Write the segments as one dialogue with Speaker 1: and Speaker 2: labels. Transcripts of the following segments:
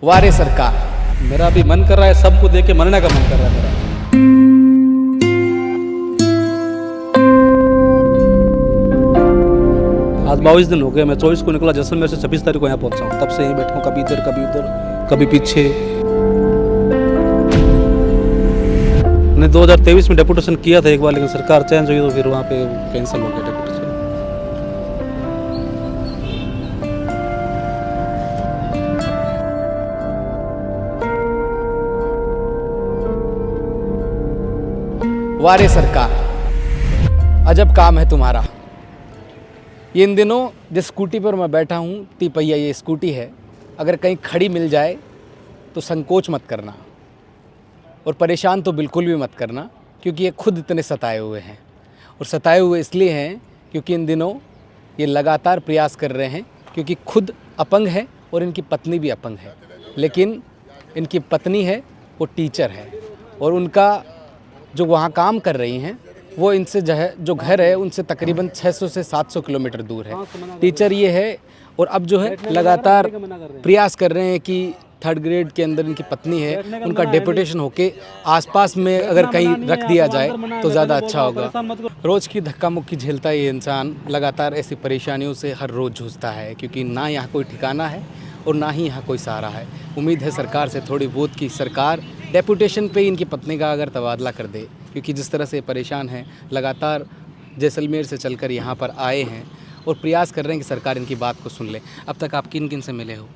Speaker 1: वारे सरकार।
Speaker 2: मेरा भी मन कर रहा है, सबको देख के मरने का मन कर रहा है मेरा। आज 22 दिन हो गए, मैं 24 को निकला जैसलमेर से, 26 तारीख को यहाँ पहुँचा हूँ। तब से यहीं बैठा हूँ, कभी इधर कभी उधर कभी पीछे। मैंने 2023 में डेपुटेशन किया था एक बार, लेकिन सरकार चेंज हुई तो फिर वहाँ पे कैंसिल हो गया डेपुटेशन।
Speaker 1: वारे सरकार, अजब काम है तुम्हारा। ये इन दिनों जिस स्कूटी पर मैं बैठा हूँ, तिपहिया ये स्कूटी है, अगर कहीं खड़ी मिल जाए तो संकोच मत करना और परेशान तो बिल्कुल भी मत करना, क्योंकि ये खुद इतने सताए हुए हैं। और सताए हुए इसलिए हैं क्योंकि इन दिनों ये लगातार प्रयास कर रहे हैं, क्योंकि खुद अपंग है और इनकी पत्नी भी अपंग है। लेकिन इनकी पत्नी है वो टीचर है और उनका जो वहाँ काम कर रही हैं वो इनसे जो घर है उनसे तकरीबन 600 से 700 किलोमीटर दूर है। टीचर ये है और अब जो है लगातार प्रयास कर रहे हैं कि 3rd ग्रेड के अंदर इनकी पत्नी है, उनका डेपुटेशन होके आसपास में अगर कहीं रख दिया जाए तो ज़्यादा अच्छा होगा। रोज़ की धक्का मुक्की झेलता ये इंसान लगातार ऐसी परेशानियों से हर रोज़ जूझता है, क्योंकि ना यहाँ कोई ठिकाना है और ना ही यहाँ कोई सहारा है। उम्मीद है सरकार से थोड़ी बहुत कि सरकार डेपुटेशन पे इनकी पत्नी का अगर तबादला कर दे, क्योंकि जिस तरह से परेशान हैं, लगातार जैसलमेर से चलकर यहाँ पर आए हैं और प्रयास कर रहे हैं कि सरकार इनकी बात को सुन ले। अब तक आप किन किन से मिले हो?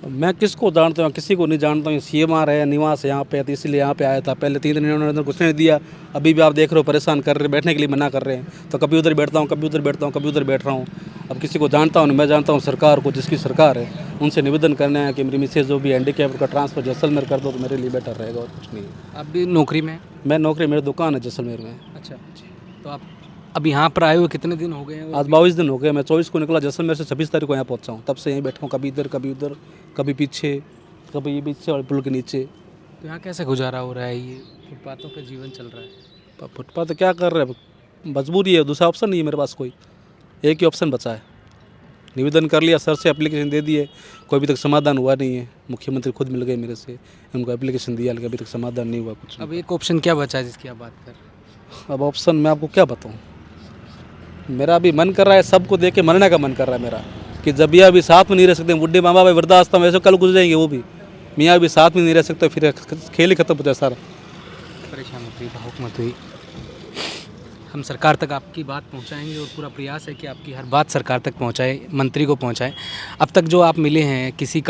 Speaker 2: मैं किसको जानता हूँ, किसी को नहीं जानता हूँ। CMR है, निवास है यहाँ पे, तो इसीलिए यहाँ पे आया था। पहले 3 दिन इन्होंने कुछ नहीं दिया, अभी भी आप देख रहे हो परेशान कर रहे हैं, बैठने के लिए मना कर रहे हैं। तो कभी उधर बैठता हूँ, कभी उधर बैठता हूँ, कभी उधर बैठ रहा हूँ। अब किसी को जानता हूँ नहीं, मैं जानता हूँ सरकार को, जिसकी सरकार है उनसे निवेदन करना है कि मेरी मिसेज जो भी हैंडीकैप का ट्रांसफ़र जैसलमेर कर दो तो मेरे लिए बेटर रहेगा, और कुछ नहीं।
Speaker 1: आप भी नौकरी में?
Speaker 2: मैं नौकरी, मेरी दुकान है जैसलमेर में।
Speaker 1: अच्छा, तो आप अब यहाँ पर आए हुए कितने दिन हो गए हैं?
Speaker 2: आज 22 दिन हो गए, मैं 24 को निकला जैसलमेर से, 26 तारीख को यहाँ पहुँचा हूँ। तब से यहीं बैठा हूँ, कभी इधर कभी उधर कभी पीछे, कभी ये पीछे और पुल के नीचे।
Speaker 1: तो यहाँ कैसे गुजारा हो रहा है? ये फुटपाथों पे जीवन चल रहा है।
Speaker 2: फुटपाथ क्या कर रहे हैं, मजबूरी है, दूसरा ऑप्शन नहीं है मेरे पास। कोई एक ही ऑप्शन बचा है। निवेदन कर लिया, सर से एप्लीकेशन दे दिए, कोई अभी तक समाधान हुआ नहीं है। मुख्यमंत्री खुद मिल गए मेरे से, उनको एप्लीकेशन दिया, लेकिन अभी तक समाधान नहीं हुआ कुछ।
Speaker 1: अब एक ऑप्शन क्या बचा है जिसकी आप बात कर रहे हैं?
Speaker 2: अब ऑप्शन मैं आपको क्या बताऊँ, मेरा भी मन कर रहा है, सबको देख के मरने का मन कर रहा है मेरा, कि जब ये अभी साथ में नहीं रह सकते, बुढ़े माँ बाप वृद्धावस्था में वैसे कल गुजर जाएंगे, वो भी मियाँ अभी साथ में नहीं रह सकते, फिर खेल ही खत्म हो जाए सारा।
Speaker 1: परेशान होती है, भावुक मत हुई। हम सरकार तक आपकी बात पहुंचाएंगे और पूरा प्रयास है कि आपकी हर बात सरकार तक पहुंचाए, मंत्री को पहुंचाए। अब तक जो आप मिले हैं, किसी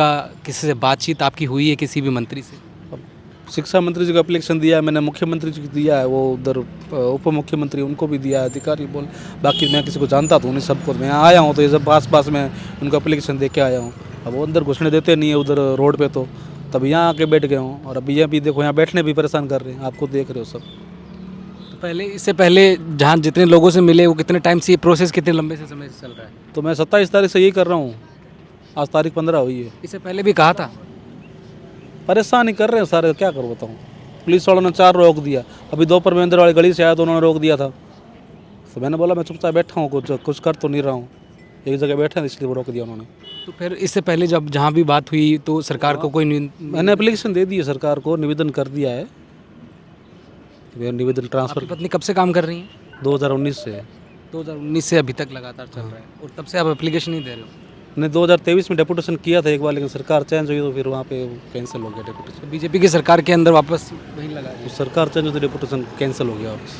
Speaker 1: से बातचीत आपकी हुई है किसी भी मंत्री से?
Speaker 2: शिक्षा मंत्री जी को एप्लीकेशन दिया है मैंने, मुख्यमंत्री जी को दिया है, वो उधर उप मुख्यमंत्री उनको भी दिया है, अधिकारी बोल। बाकी मैं किसी को जानता तो नहीं, सबको मैं आया हूँ तो ये सब पास में उनको एप्लीकेशन दे के आया हूँ। अब वो अंदर घुसने देते नहीं है उधर रोड पे, तो तब यहाँ आके बैठ गए हूँ। और अभी यहाँ भी देखो, यहाँ बैठने भी परेशान कर रहे हैं, आपको देख रहे हो सब।
Speaker 1: तो इससे पहले जहाँ जितने लोगों से मिले, वो कितने टाइम से, ये प्रोसेस कितने लंबे से समय से चल रहा है?
Speaker 2: तो मैं 27 तारीख से यही कर रहा हूँ, आज तारीख 15 हुई है।
Speaker 1: इससे पहले भी कहा था?
Speaker 2: परेशान ही कर रहे हैं सारे, क्या करूँ बताऊँ। पुलिस वालों ने 4 रोक दिया, अभी दोपहर में अंदर वाली गली से आया तो उन्होंने रोक दिया था। तो मैंने बोला मैं चुपचाप बैठा हूँ, कुछ कर तो नहीं रहा हूँ, एक जगह बैठा, इसलिए वो रोक दिया उन्होंने।
Speaker 1: तो फिर इससे पहले जब जहाँ भी बात हुई तो सरकार को कोई
Speaker 2: मैंने एप्लीकेशन दे दी है सरकार को, निवेदन कर दिया है, निवेदन ट्रांसफ़र।
Speaker 1: पत्नी कब से काम कर रही है?
Speaker 2: 2019 से।
Speaker 1: 2019 से अभी तक लगातार चल रहा है, और तब से आप एप्लीकेशन नहीं दे रहे हो?
Speaker 2: मैंने 2023 में डेपुटेशन किया था एक बार, लेकिन सरकार चेंज हुई तो फिर वहाँ पे कैंसिल हो गया डेपुटेशन।
Speaker 1: तो बीजेपी की सरकार के अंदर वापस वहीं लगा
Speaker 2: तो सरकार चेंज हुई तो डेपुटेशन कैंसिल हो गया वापस।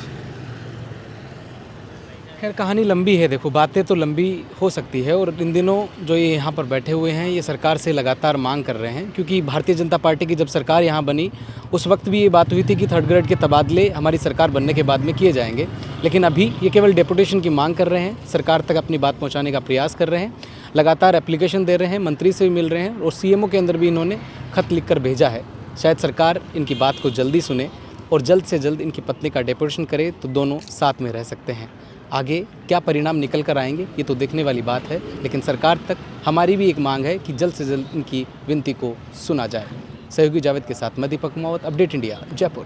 Speaker 1: खैर, कहानी लंबी है। देखो, बातें तो लंबी हो सकती है, और इन दिनों जो ये यहाँ पर बैठे हुए हैं, ये सरकार से लगातार मांग कर रहे हैं, क्योंकि भारतीय जनता पार्टी की जब सरकार यहाँ बनी उस वक्त भी ये बात हुई थी कि 3rd ग्रेड के तबादले हमारी सरकार बनने के बाद में किए जाएंगे। लेकिन अभी ये केवल डेपुटेशन की मांग कर रहे हैं, सरकार तक अपनी बात पहुँचाने का प्रयास कर रहे हैं, लगातार एप्लीकेशन दे रहे हैं, मंत्री से भी मिल रहे हैं, और CMO के अंदर भी इन्होंने खत लिख कर भेजा है। शायद सरकार इनकी बात को जल्दी सुने और जल्द से जल्द इनकी पत्नी का डेपुटेशन करे, तो दोनों साथ में रह सकते हैं। आगे क्या परिणाम निकल कर आएंगे ये तो देखने वाली बात है, लेकिन सरकार तक हमारी भी एक मांग है कि जल्द से जल्द इनकी विनती को सुना जाए। सहयोगी जावेद के साथ मैं दीपक कुमावत, अपडेट इंडिया, जयपुर।